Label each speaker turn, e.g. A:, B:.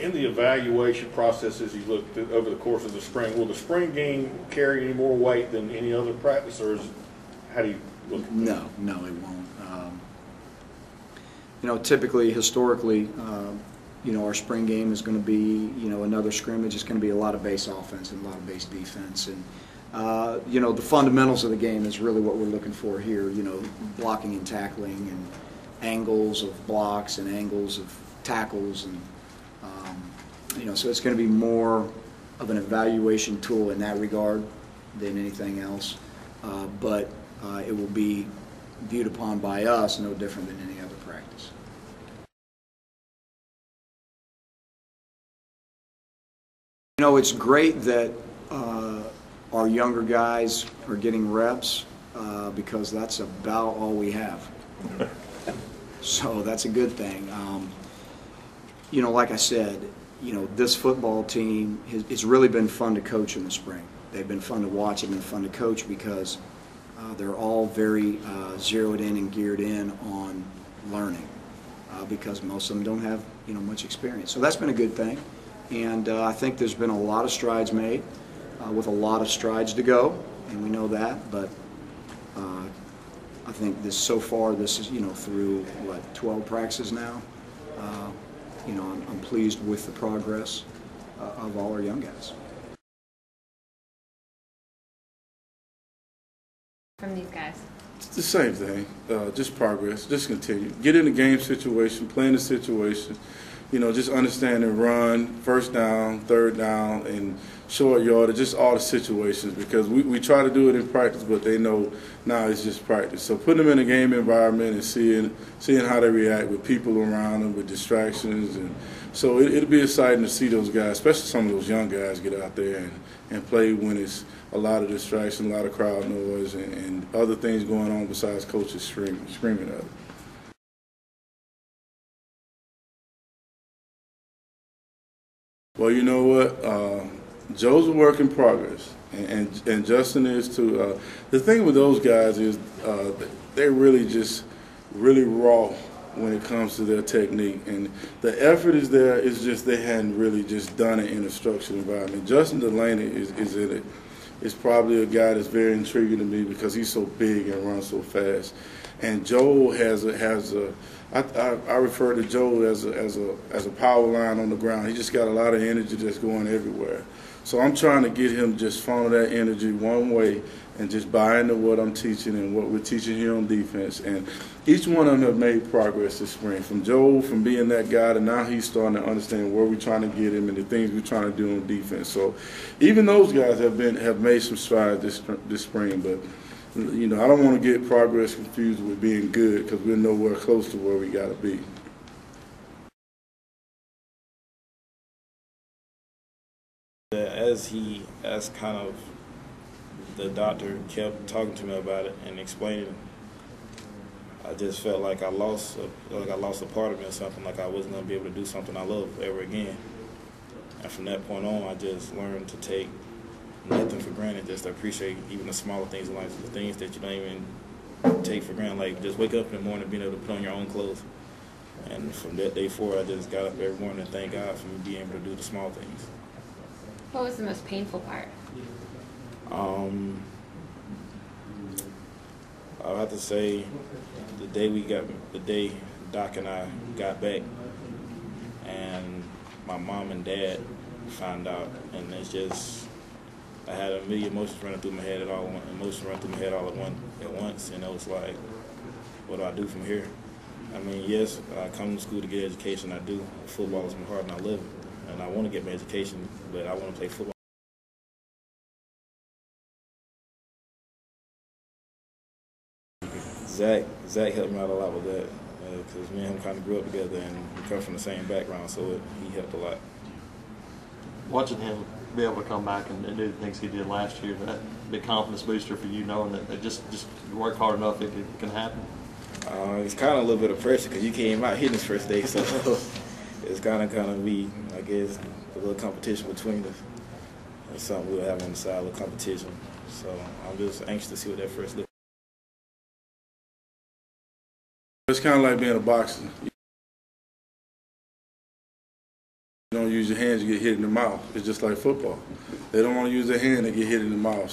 A: In the evaluation processes you looked at over the course of the spring, will the spring game carry any more weight than any other practice, or how do you look at that?
B: No, it won't. Typically, historically, our spring game is going to be, another scrimmage. It's going to be a lot of base offense and a lot of base defense. And, the fundamentals of the game is really what we're looking for here, blocking and tackling and angles of blocks and angles of tackles. And, so it's going to be more of an evaluation tool in that regard than anything else. But it will be viewed upon by us no different than any other practice. It's great that our younger guys are getting reps because that's about all we have. So that's a good thing. Like I said, this football team, it's really been fun to coach in the spring. They've been fun to watch and been fun to coach because they're all very zeroed in and geared in on learning because most of them don't have much experience. So that's been a good thing. And I think there's been a lot of strides made with a lot of strides to go, and we know that. But I think so far this is through 12 practices now. I'm pleased with the progress of all our young guys.
C: From these guys?
D: It's the same thing, just progress, just continue. Get in the game situation, play in the situation, just understand and run, first down, third down, and short yardage, just all the situations because we try to do it in practice, but they know now it's just practice. So putting them in a game environment and seeing how they react with people around them, with distractions. And so it'll be exciting to see those guys, especially some of those young guys, get out there and play when it's a lot of distraction, a lot of crowd noise, and other things going on besides coaches screaming at them. Well, you know what? Joe's a work in progress, and Justin is too. The thing with those guys is they're really raw when it comes to their technique, and the effort is there. It's just they hadn't really just done it in a structured environment. Justin Delaney is in it. Is probably a guy that's very intriguing to me because he's so big and runs so fast. And Joe I refer to Joe as a power line on the ground. He just got a lot of energy that's going everywhere. So I'm trying to get him just funnel that energy one way and just buy into what I'm teaching and what we're teaching here on defense. And each one of them have made progress this spring. From Joe, from being that guy, to now he's starting to understand where we're trying to get him and the things we're trying to do on defense. So even those guys have made some strides this spring. But I don't want to get progress confused with being good because we're nowhere close to where we got to be.
E: As kind of the doctor kept talking to me about it and explaining it, I just felt like I lost a part of me or something, like I wasn't going to be able to do something I love ever again. And from that point on, I just learned to take nothing for granted, just to appreciate even the smaller things in life, the things that you don't even take for granted, like just wake up in the morning and being able to put on your own clothes. And from that day forward, I just got up every morning and thank God for me being able to do the small things.
C: What was the most painful part?
E: I'll have to say the day Doc and I got back and my mom and dad found out, and it's just I had a million emotions running through my head all at once, and it was like, what do I do from here? I mean, yes, I come to school to get education, I do. Football is my heart and I love it, and I want to get my education, but I want to play football. Zach helped me out a lot with that because me and him kind of grew up together and we come from the same background, so he helped a lot.
F: Watching him be able to come back and do the things he did last year, that big confidence booster for you, knowing that just work hard enough, it can happen.
E: It's kind of a little bit of pressure because you came out hitting his first day, so it's kind of be, I guess, a little competition between us. It's something we'll have on the side, a little competition. So I'm just anxious to see what that first looks like.
D: It's kind of like being a boxer. You don't use your hands, you get hit in the mouth. It's just like football. They don't want to use their hand, they get hit in the mouth.